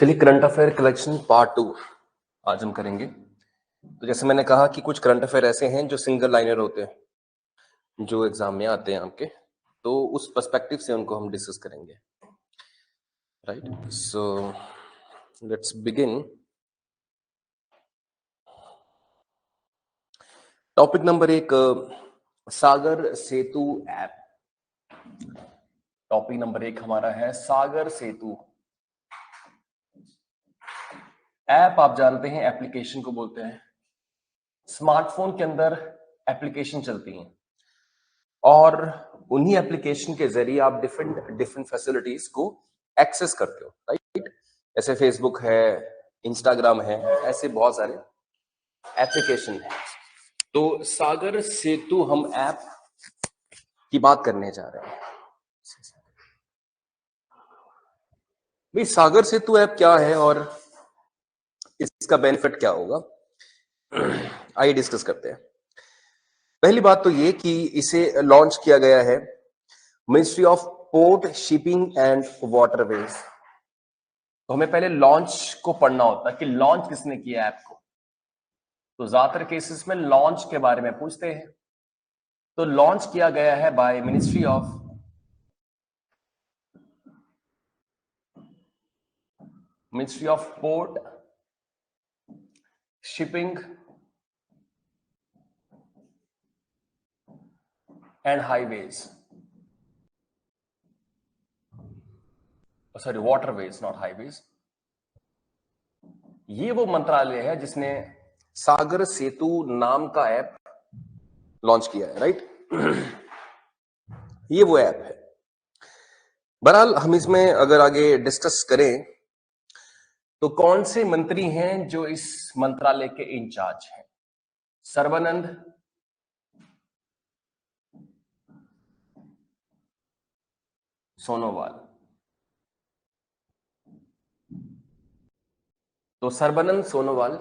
चलिए, current affair collection part 2 आज हम करेंगे। तो जैसे मैंने कहा कि कुछ करंट अफेयर ऐसे हैं जो सिंगल लाइनर होते हैं, जो एग्जाम में आते हैं आपके, तो उस पर्सपेक्टिव से उनको हम डिस्कस करेंगे। Right, so let's begin. Topic number 1, Sagar Setu app. Topic number 1 हमारा है सागर सेतु ऐप। आप जानते हैं एप्लीकेशन को बोलते हैं। स्मार्टफोन के अंदर एप्लीकेशन चलती हैं और उन्हीं एप्लीकेशन के जरिए आप डिफरेंट डिफरेंट फैसिलिटीज को एक्सेस करते हो। राइट, जैसे फेसबुक है, इंस्टाग्राम है, ऐसे बहुत सारे एप्लीकेशन है। तो सागर सेतु हम ऐप की बात करने जा रहे हैं। भाई, सागर सेतु ऐप क्या है और इसका बेनिफिट क्या होगा, आइए डिस्कस करते हैं। पहली बात तो ये कि इसे लॉन्च किया गया है ministry of port, shipping and waterways. तो हमें पहले लॉन्च को पढ़ना होता है कि लॉन्च किसने किया ऐप को। तो ज्यादातर केसेस में लॉन्च के बारे में पूछते हैं। तो लॉन्च किया गया है by ministry of port, shipping and highways, sorry waterways not highways. ये वो मंत्रालय है जिसने सागर सेतु नाम का ऐप लॉन्च किया है। राइट, ये वो ऐप है। बहरहाल हम इसमें अगर आगे डिस्कस करें तो कौन से मंत्री हैं जो इस मंत्रालय के इंचार्ज हैं? सर्बानंद सोनोवाल। तो Sarbananda Sonowal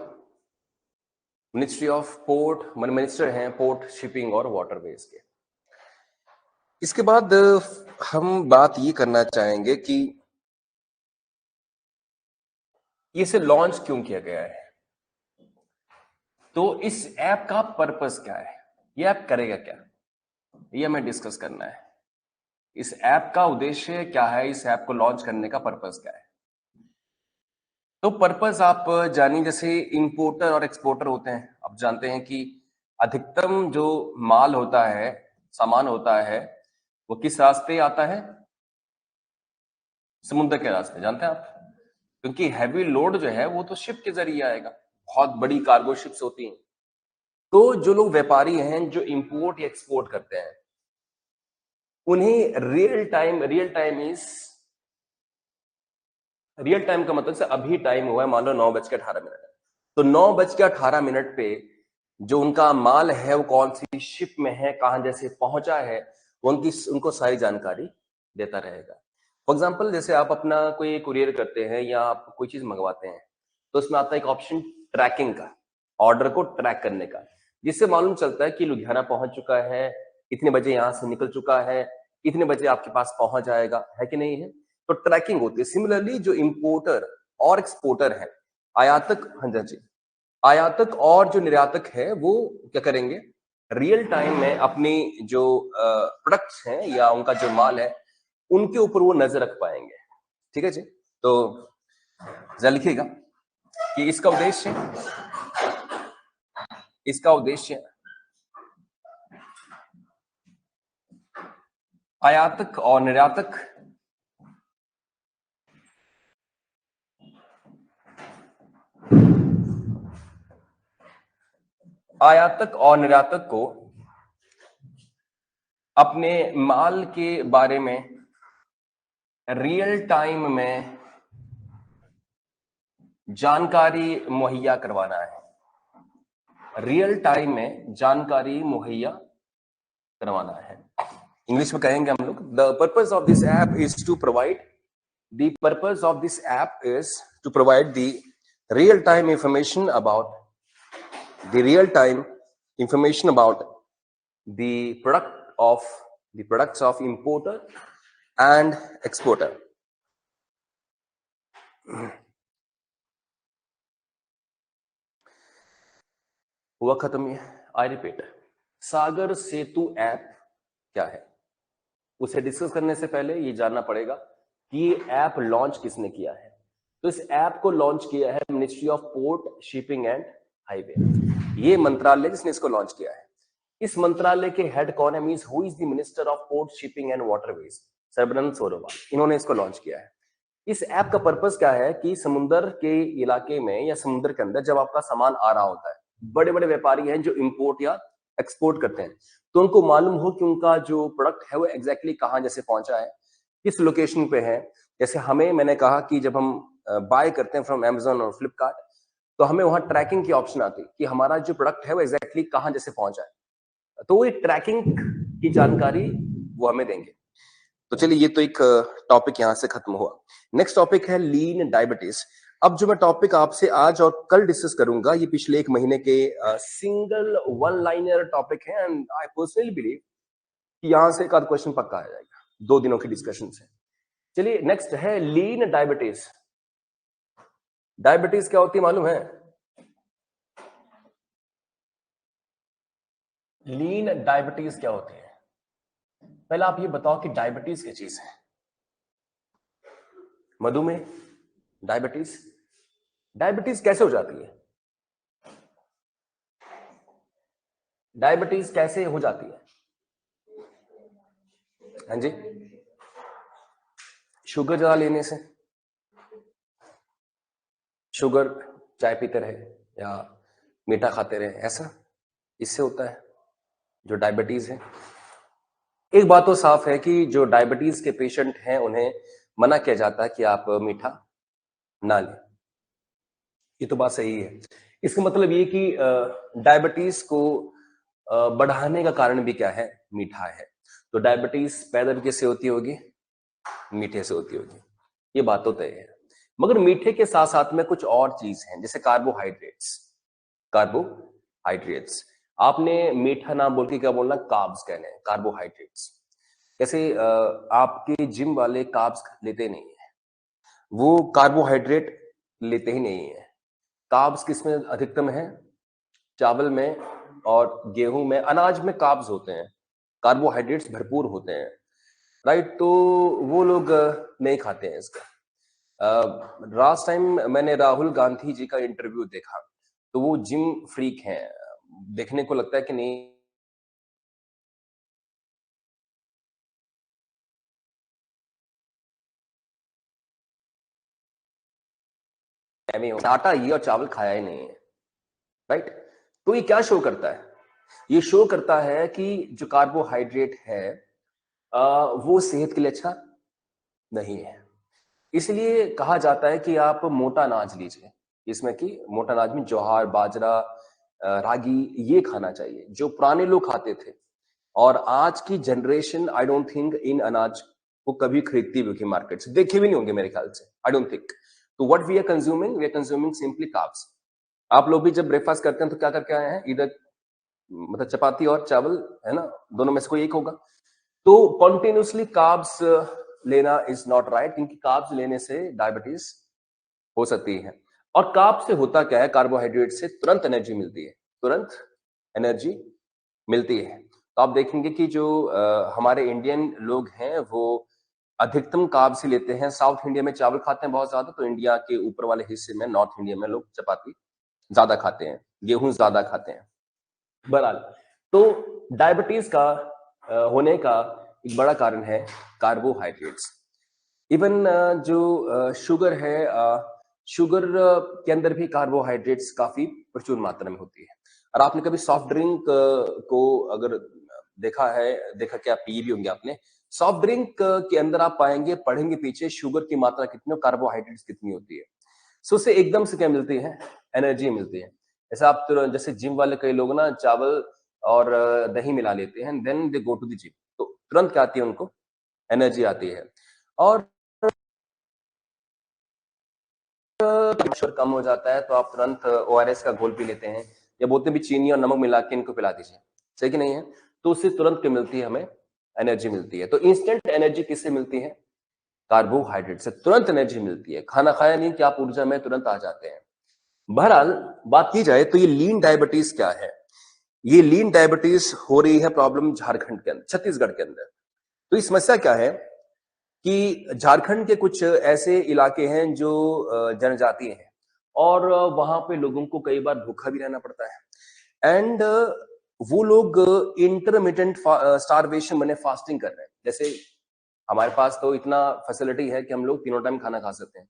ministry of port, minister हैं पोर्ट, शिपिंग और वाटरवेज के। इसके बाद हम बात ये करना चाहेंगे कि इसे लॉन्च क्यों किया गया है। तो इस ऐप का पर्पस क्या है, ये ऐप करेगा क्या, ये हमें डिस्कस करना है। इस ऐप का उद्देश्य क्या है, इस ऐप को लॉन्च करने का पर्पस क्या है। तो पर्पस आप जानिए, जैसे इंपोर्टर और एक्सपोर्टर होते हैं। आप जानते हैं कि अधिकतम जो माल होता है, सामान होता है, वो किस रास्ते आता है? समुद्र के रास्ते, जानते हैं आप। क्योंकि हैवी लोड जो है वो तो शिप के जरिए आएगा, बहुत बड़ी कार्गो शिप्स होती हैं। तो जो लोग व्यापारी हैं जो इंपोर्ट या एक्सपोर्ट करते हैं, उन्हें रियल टाइम का मतलब से अभी टाइम हुआ है, मान लो 9:18। तो 9:18 पे जो उनका माल है वो कौन सी शिप में है, कहां जैसे पहुंचा है, उनको सारी जानकारी देता रहेगा। फॉर एग्जाम्पल, जैसे आप अपना कोई कुरियर करते हैं या आप कोई चीज मंगवाते हैं, तो उसमें आता है एक ऑप्शन ट्रैकिंग का, ऑर्डर को ट्रैक करने का, जिससे मालूम चलता है कि लुधियाना पहुंच चुका है, इतने बजे यहां से निकल चुका है, इतने बजे आपके पास पहुंच जाएगा, है कि नहीं है। तो ट्रैकिंग होती है। सिमिलरली जो इंपोर्टर और एक्सपोर्टर है, आयातक, हाँ जी, आयातक और जो निर्यातक है, वो क्या करेंगे, रियल टाइम में अपनी जो प्रोडक्ट्स हैं या उनका जो माल है, उनके ऊपर वो नजर रख पाएंगे। ठीक है जी। तो जरा लिखिएगा कि इसका उद्देश्य आयातक और निर्यातक को अपने माल के बारे में रियल टाइम में जानकारी मुहैया करवाना है। रियल टाइम में जानकारी मुहैया करवाना है। इंग्लिश में कहेंगे हम लोग, the purpose of this app is to provide the purpose of this app is to provide the real time information about the real time information about the products of importer and exporter. हुआ खत्म ये। I repeat, Sagar Setu app क्या है, उसे discuss करने से पहले ये जानना पड़ेगा कि ये ऐप लॉन्च किसने किया है। तो इस ऐप को लॉन्च किया है ministry of port, shipping and highway, ये मंत्रालय जिसने इसको लॉन्च किया है। इस मंत्रालय के हेड कौन है, means who is the minister of port, shipping and waterways, Sarbananda Sonowal, इन्होंने इसको लॉन्च किया है। इस ऐप का पर्पस क्या है कि समुद्र के इलाके में या समुद्र के अंदर जब आपका सामान आ रहा होता है, बड़े बड़े व्यापारी हैं जो इंपोर्ट या एक्सपोर्ट करते हैं, तो उनको मालूम हो कि उनका जो प्रोडक्ट है वो एग्जैक्टली कहाँ जैसे पहुंचा है, किस लोकेशन पे है। जैसे हमें, मैंने कहा कि जब हम बाय करते हैं फ्रॉम Amazon और फ्लिपकार्ट, तो हमें वहां ट्रैकिंग की ऑप्शन आती है कि हमारा जो प्रोडक्ट है वो एग्जैक्टली कहाँ जैसे पहुंचा है, तो वो ट्रैकिंग की जानकारी वो हमें देंगे। तो चलिए, ये तो एक टॉपिक यहां से खत्म हुआ। नेक्स्ट टॉपिक है लीन डायबिटीज। अब जो मैं टॉपिक आपसे आज और कल डिस्कस करूंगा, ये पिछले एक महीने के सिंगल वन लाइनर टॉपिक है, एंड आई पर्सनली बिलीव कि यहां से एक आध क्वेश्चन पक्का आ जाएगा 2 दिनों की डिस्कशन से। चलिए, नेक्स्ट है लीन डायबिटीज। डायबिटीज क्या होती है मालूम है? लीन डायबिटीज क्या होती है? पहले आप ये बताओ कि डायबिटीज क्या चीज है। मधुमेह, डायबिटीज, डायबिटीज कैसे हो जाती है? डायबिटीज कैसे हो जाती है? हाँ जी, शुगर ज्यादा लेने से, शुगर चाय पीते रहे या मीठा खाते रहे, ऐसा इससे होता है जो डायबिटीज है। एक बात तो साफ है कि जो डायबिटीज के पेशेंट हैं उन्हें मना किया जाता है कि आप मीठा ना लें, ये तो बात सही है। इसका मतलब ये कि डायबिटीज को बढ़ाने का कारण भी क्या है, मीठा है। तो डायबिटीज पैदा किससे होती होगी, मीठे से होती होगी, ये बात तो तय है। मगर मीठे के साथ साथ में कुछ और चीज हैं, जैसे कार्बोहाइड्रेट्स। कार्बोहाइड्रेट्स, आपने मीठा ना बोल के क्या बोलना, कार्ब्स कहने हैं, कार्बोहाइड्रेट्स। जैसे आपके जिम वाले कार्ब्स लेते नहीं है, वो कार्बोहाइड्रेट लेते ही नहीं है। कार्ब्स किसमें अधिकतम है, चावल में और गेहूं में, अनाज में कार्ब्स होते हैं, कार्बोहाइड्रेट्स भरपूर होते हैं, राइट। तो वो लोग नहीं खाते हैं इसका। लास्ट टाइम मैंने राहुल गांधी जी का इंटरव्यू देखा, तो वो जिम फ्रीक हैं, देखने को लगता है कि नहीं आटा ये और चावल खाया ही नहीं है, राइट। तो ये क्या शो करता है, ये शो करता है कि जो कार्बोहाइड्रेट है वो सेहत के लिए अच्छा नहीं है। इसलिए कहा जाता है कि आप मोटा अनाज लीजिए, इसमें कि मोटा अनाज में ज्वार, बाजरा, रागी, ये खाना चाहिए जो पुराने लोग खाते थे। और आज की generation I don't think in अनाज को कभी खरीदती भी होगी, मार्केट से देखे भी नहीं होंगे मेरे ख्याल से, आई डोंट थिंक। तो what we are consuming simply carbs. आप लोग भी जब ब्रेकफास्ट करते हैं तो क्या करके आए हैं, इधर मतलब चपाती और चावल, है ना, दोनों में से कोई एक होगा। तो कॉन्टिन्यूसली कार्ब्स लेना इज नॉट राइट, क्योंकि कार्ब्स लेने से डायबिटीज हो सकती है। और कार्ब से होता क्या है, कार्बोहाइड्रेट से तुरंत एनर्जी मिलती है, तुरंत एनर्जी मिलती है। तो आप देखेंगे कि जो हमारे इंडियन लोग हैं वो अधिकतम कार्ब से लेते हैं। साउथ इंडिया में चावल खाते हैं बहुत ज्यादा, तो इंडिया के ऊपर वाले हिस्से में, नॉर्थ इंडिया में, लोग चपाती ज्यादा खाते हैं, गेहूं ज्यादा खाते हैं। बहरहाल, तो डायबिटीज का होने का एक बड़ा कारण है कार्बोहाइड्रेट्स। इवन जो शुगर है, शुगर के अंदर भी कार्बोहाइड्रेट्स काफी प्रचुर मात्रा में होती है। और आपने कभी सॉफ्ट ड्रिंक को अगर देखा क्या, पी भी होंगे आपने। सॉफ्ट ड्रिंक के अंदर आप पाएंगे, पढ़ेंगे पीछे, शुगर की मात्रा कितनी, कार्बोहाइड्रेट्स कितनी होती है। सो उससे एकदम से क्या मिलती है, एनर्जी मिलती है। ऐसा आप जैसे जिम वाले कई लोग ना चावल और दही मिला लेते हैं, then they go to the gym, तो तुरंत क्या आती है उनको, एनर्जी आती है। और शुगर कम हो जाता है तो आप तुरंत ओआरएस का घोल पी लेते हैं, या बोलते भी चीनी और नमक मिला के इनको पिला दीजिए, सही कि नहीं है। तो उससे तुरंत क्या मिलती है, हमें एनर्जी मिलती है। तो इंस्टेंट एनर्जी किससे मिलती है, कार्बोहाइड्रेट से तुरंत एनर्जी मिलती है। खाना खाया नहीं कि आप ऊर्जा में तुरंत आ जाते हैं। बहरहाल बात की जाए तो ये लीन डायबिटीज क्या है, ये लीन डायबिटीज हो रही है प्रॉब्लम झारखंड के अंदर, छत्तीसगढ़ के अंदर। तो इस समस्या क्या है कि झारखंड के कुछ ऐसे इलाके हैं जो जनजातीय हैं, और वहां पे लोगों को कई बार भूखा भी रहना पड़ता है। एंड वो लोग इंटरमिटेंट स्टारवेशन मैंने फास्टिंग कर रहे हैं। जैसे हमारे पास तो इतना फैसिलिटी है कि हम लोग तीनों टाइम खाना खा सकते हैं,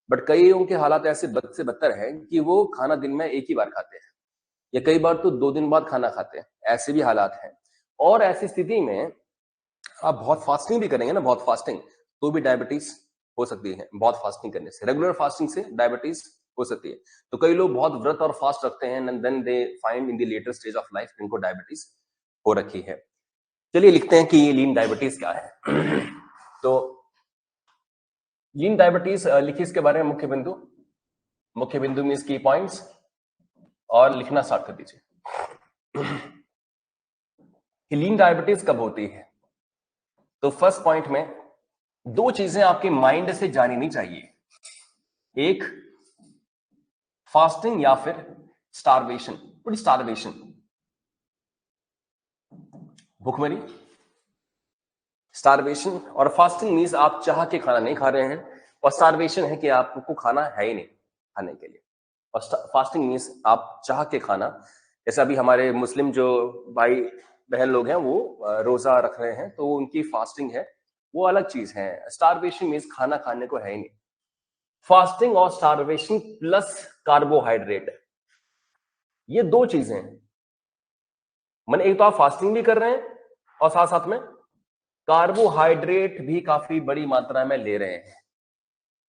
बट कई उनके हालात ऐसे बद से बदतर है कि वो खाना दिन में एक ही बार खाते हैं, या कई बार तो 2 दिन बाद खाना खाते हैं, ऐसे भी हालात हैं। और ऐसी स्थिति में आप बहुत फास्टिंग भी करेंगे ना, बहुत फास्टिंग, तो भी डायबिटीज हो सकती है। बहुत फास्टिंग करने से, रेगुलर फास्टिंग से डायबिटीज हो सकती है। तो कई लोग बहुत व्रत और फास्ट रखते हैं, and then they find in the later stage of life इनको डायबिटीज हो रखी है। चलिए लिखते हैं कि ये लीन डायबिटीज क्या है। तो लीन डायबिटीज लिखिए इसके बारे में मुख्य बिंदु मीन्स की पॉइंट्स, और लिखना स्टार्ट कर दीजिए। लीन डायबिटीज कब होती है, तो फर्स्ट पॉइंट में 2 चीजें आपके माइंड से जानी नहीं चाहिए, एक फास्टिंग या फिर स्टारवेशन। व्हाट इज स्टारवेशन, भूखमरी। स्टारवेशन और फास्टिंग मीन्स आप चाह के खाना नहीं खा रहे हैं, और स्टारवेशन है कि आपको खाना है ही नहीं खाने के लिए। और फास्टिंग मीन्स आप चाह के खाना, जैसे अभी हमारे मुस्लिम जो भाई बहन लोग हैं वो रोजा रख रहे हैं, तो उनकी फास्टिंग है, वो अलग चीज है। स्टारवेशन मीन्स खाना खाने को है ही नहीं। फास्टिंग और स्टारवेशन प्लस कार्बोहाइड्रेट, ये 2 चीजें हैं। मैंने एक तो आप फास्टिंग भी कर रहे हैं और साथ साथ में कार्बोहाइड्रेट भी काफी बड़ी मात्रा में ले रहे हैं।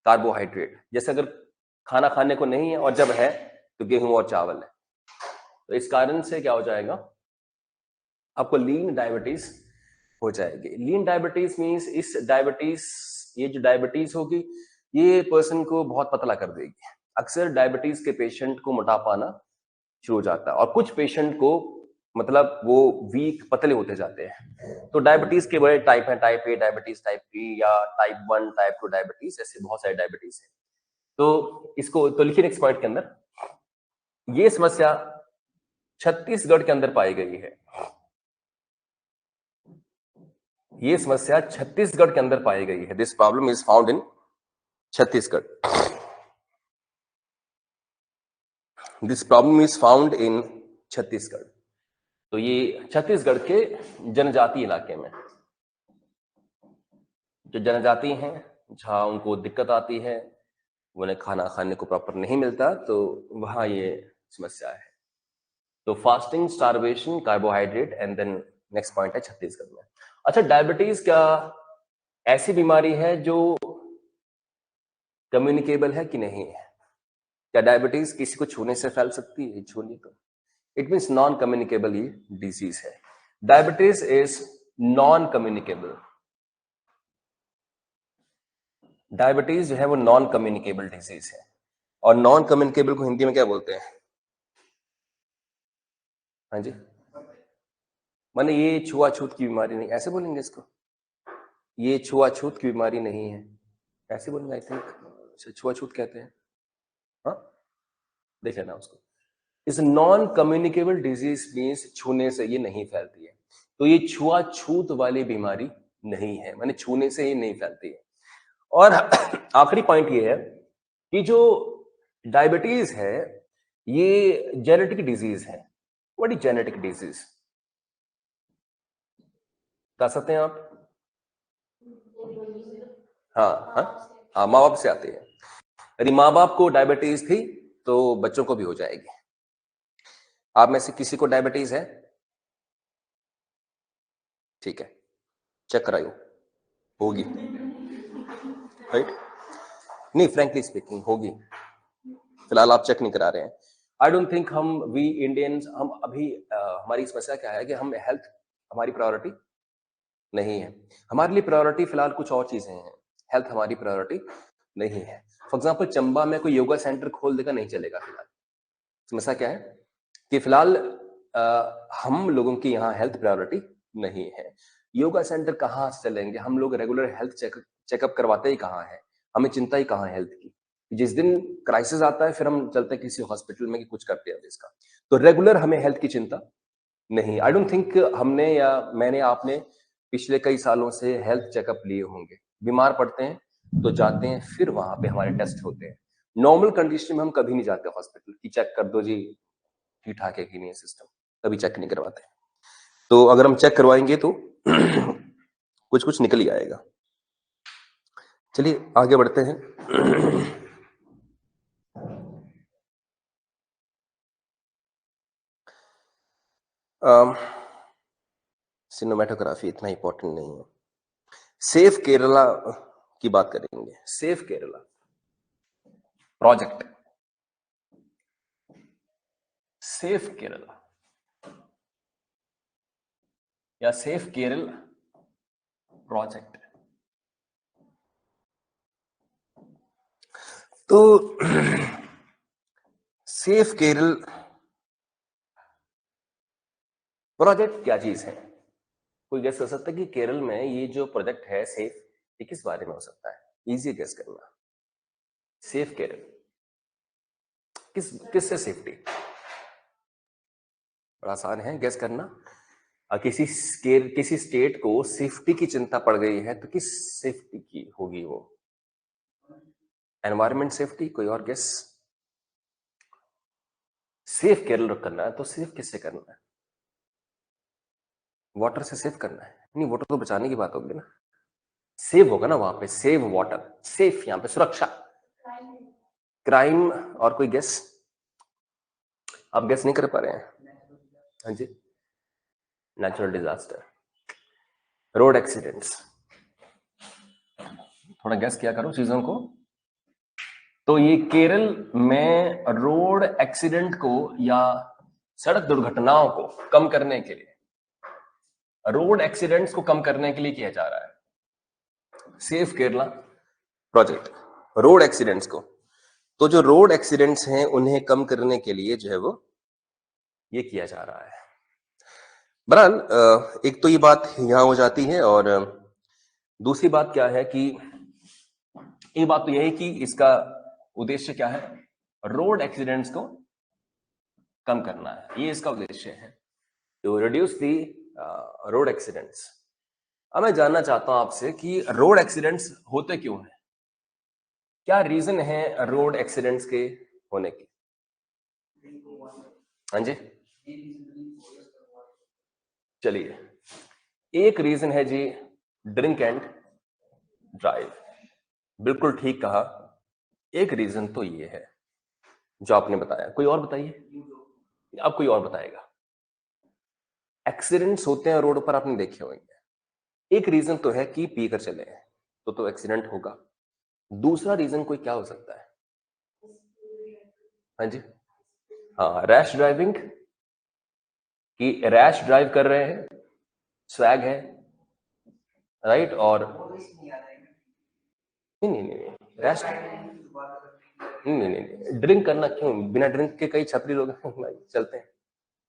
कार्बोहाइड्रेट जैसे अगर खाना खाने को नहीं है और जब है तो गेहूं और चावल है, तो इस कारण से क्या हो जाएगा, आपको लीन डायबिटीज हो जाएगी। लीन डायबिटीज मींस ये जो डायबिटीज होगी ये पर्सन को बहुत पतला कर देगी। अक्सर डायबिटीज के पेशेंट को मोटापा आना शुरू हो जाता है, और कुछ पेशेंट को मतलब वो वीक पतले होते जाते हैं। तो डायबिटीज के बड़े टाइप हैं, type A diabetes, type B, या टाइप 1 टाइप 2 डायबिटीज, ऐसे बहुत सारे डायबिटीज है। तो इसको तो लिखिए नेक्स्ट पॉइंट के अंदर, ये समस्या छत्तीसगढ़ के अंदर पाई गई है। ये समस्या छत्तीसगढ़ के अंदर पाई गई है। This problem is found in Chhattisgarh. This problem is found in Chhattisgarh. तो ये छत्तीसगढ़ के जनजातीय इलाके में, जो जनजाति हैं जहां उनको दिक्कत आती है, उन्हें खाना खाने को प्रॉपर नहीं मिलता, तो वहां ये समस्या है। तो fasting, starvation, carbohydrate, and then next point है छत्तीसगढ़ में। अच्छा, डायबिटीज क्या ऐसी बीमारी है जो कम्युनिकेबल है कि नहीं है? क्या डायबिटीज किसी को छूने से फैल सकती है? छूने को, इट मीन्स नॉन कम्युनिकेबल ये डिजीज है। Diabetes is non communicable. Diabetes जो है वो नॉन कम्युनिकेबल डिजीज है। और नॉन कम्युनिकेबल को हिंदी में क्या बोलते हैं? हाँ जी, माने ये छुआछूत की बीमारी नहीं, ऐसे बोलेंगे इसको, ये छुआछूत की बीमारी नहीं है, ऐसे बोलेंगे आई थिंक। छुआछूत कहते हैं, हाँ, देख लेना उसको। इस नॉन कम्युनिकेबल डिजीज मीन्स छूने से ये नहीं फैलती है। तो ये छुआछूत वाली बीमारी नहीं है, माने छूने से ये नहीं फैलती है। और आखिरी पॉइंट ये है कि जो डायबिटीज है ये जेनेटिक डिजीज है। व्हाट इज जेनेटिक डिजीज, बता सकते हैं आप? हाँ हाँ हाँ, माँ बाप से आती है। यदि माँ बाप को डायबिटीज थी तो बच्चों को भी हो जाएगी। आप में से किसी को डायबिटीज है? ठीक है, चेक कराइयो, होगी, राइट? नहीं, फ्रैंकली स्पीकिंग होगी, फिलहाल आप चेक नहीं करा रहे हैं। I don't think we Indians, हम अभी हमारी समस्या क्या है कि हम हेल्थ हमारी प्रायोरिटी नहीं है। हमारे लिए प्रायोरिटी फिलहाल कुछ और चीजें हैं, हेल्थ हमारी प्रायोरिटी नहीं है। फॉर एग्जाम्पल चंबा में कोई योगा सेंटर खोल देगा, नहीं चलेगा फिलहाल। समस्या क्या है कि फिलहाल हम लोगों की यहाँ हेल्थ प्रायोरिटी नहीं है। योगा सेंटर कहाँ से चलेंगे? हम लोग रेगुलर हेल्थ चेकअप करवाते ही कहाँ है? हमें चिंता ही कहाँ है हेल्थ की? जिस दिन क्राइसिस आता है फिर हम चलते हैं किसी हॉस्पिटल में कि कुछ करते हैं इसका। तो रेगुलर हमें हेल्थ की चिंता नहीं। आई डोंट थिंक हमने या मैंने आपने पिछले कई सालों से हेल्थ चेकअप लिए होंगे। बीमार पड़ते हैं तो जाते हैं, फिर वहां पे हमारे टेस्ट होते हैं। नॉर्मल कंडीशन में हम कभी नहीं जाते हॉस्पिटल कि चेक कर दो जी ठीक ठाक है कि नहीं है सिस्टम, कभी चेक नहीं करवाते। तो अगर हम चेक करवाएंगे तो कुछ कुछ निकल ही आएगा। चलिए आगे बढ़ते हैं। सिनेमेटोग्राफी इतना इंपॉर्टेंट नहीं है। सेफ केरला की बात करेंगे। Safe Kerala project, safe Kerala या सेफ केरल प्रोजेक्ट। तो सेफ केरल प्रोजेक्ट क्या चीज है? कोई गेस कर सकता है कि केरल में ये जो प्रोजेक्ट है सेफ, ये किस बारे में हो सकता है? इजी गेस करना। सेफ केरल किससे सेफ्टी? बड़ा आसान है गेस करना। किसी स्टेट को सेफ्टी की चिंता पड़ गई है तो किस सेफ्टी की होगी वो? Environment safety? कोई और गेस? सेफ केरल करना है तो सेफ किससे करना है? वाटर से सेव करना है? नहीं, वाटर तो बचाने की बात होगी ना। सेव होगा ना वहां पे, सेव वाटर, सेफ यहां पे सुरक्षा। क्राइम? और कोई गेस? आप गेस नहीं कर पा रहे हैं? हाँ जी, नेचुरल डिजास्टर, रोड एक्सीडेंट्स। थोड़ा गेस किया करो चीजों को। तो ये केरल में रोड एक्सीडेंट को या सड़क दुर्घटनाओं को कम करने के लिए, रोड एक्सीडेंट्स को कम करने के लिए किया जा रहा है safe Kerala project, road accidents को। तो जो रोड एक्सीडेंट्स हैं उन्हें कम करने के लिए जो है वो ये किया जा रहा है। बहरहाल एक तो ये बात यहां हो जाती है, और दूसरी बात क्या है कि एक बात तो यही कि इसका उद्देश्य क्या है? रोड एक्सीडेंट्स को कम करना है, ये इसका उद्देश्य है, to reduce the road accidents. अब मैं जानना चाहता हूं आपसे कि रोड एक्सीडेंट्स होते क्यों हैं? क्या रीजन है रोड एक्सीडेंट्स के होने की? हाँ जी, चलिए, एक रीजन है जी ड्रिंक एंड ड्राइव। बिल्कुल ठीक कहा, एक रीजन तो ये है जो आपने बताया। कोई और बताइए, अब कोई और बताएगा। एक्सीडेंट्स होते हैं रोड पर, आपने देखे होंगे। एक रीजन तो है कि पीकर चले हैं तो एक्सीडेंट होगा। दूसरा रीजन कोई क्या हो सकता है? हाँ जी, हाँ, रैश ड्राइविंग, कि रैश ड्राइव कर रहे हैं, स्वैग है, राइट? और नहीं नहीं नहीं, रैश नहीं नहीं नहीं, ड्रिंक करना क्यों? बिना ड्रिंक के कई छपरी लोग चलते हैं।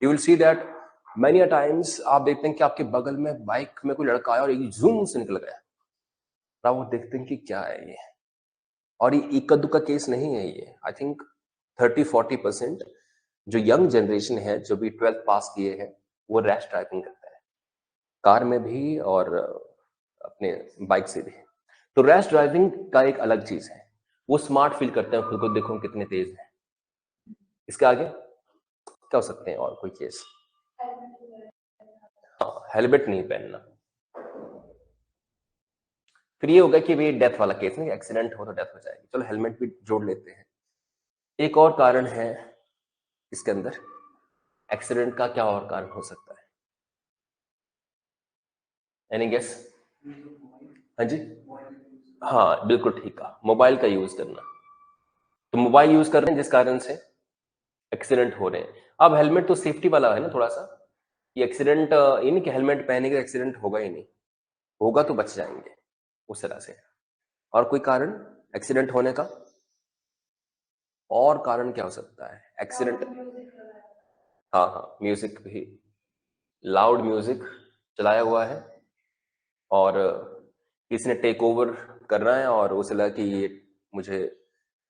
You will see that many a times, आप देखते हैं कि आपके बगल में बाइक में कोई लड़का आया और एक जूम से निकल गया, तब वो देखते हैं कि क्या है ये। और ये इक्का दुक्का केस नहीं है ये। आई थिंक 30-40% जो यंग जनरेशन है, जो भी 12th पास किए हैं, वो रैश ड्राइविंग करते हैं, कार में भी और अपने बाइक से भी। तो रैश ड्राइविंग का एक अलग चीज है, वो स्मार्ट फील करते हैं खुद को, देखो कितने तेज है। इसके आगे क्या हो सकते हैं और कोई केस? हाँ, हेलमेट नहीं पहनना। फिर ये होगा कि भाई डेथ वाला केस नहीं, एक्सीडेंट हो तो डेथ हो जाएगी, चलो हेलमेट भी जोड़ लेते हैं। एक और कारण है इसके अंदर, एक्सीडेंट का क्या और कारण हो सकता है? Any guess? हाँ जी, हाँ बिल्कुल ठीक है, मोबाइल का यूज करना। तो मोबाइल यूज कर रहे हैं जिस कारण से एक्सीडेंट हो रहे हैं। अब हेलमेट तो सेफ्टी वाला है ना थोड़ा सा, ये एक्सीडेंट ये नहीं कि हेलमेट पहनेंगे एक्सीडेंट होगा ही नहीं, होगा तो बच जाएंगे उस तरह से। और कोई कारण एक्सीडेंट होने का? और कारण क्या हो सकता है एक्सीडेंट? हाँ हाँ, म्यूजिक भी, लाउड म्यूजिक चलाया हुआ है और किसी ने टेक ओवर करना है और उसे लगा कि ये मुझे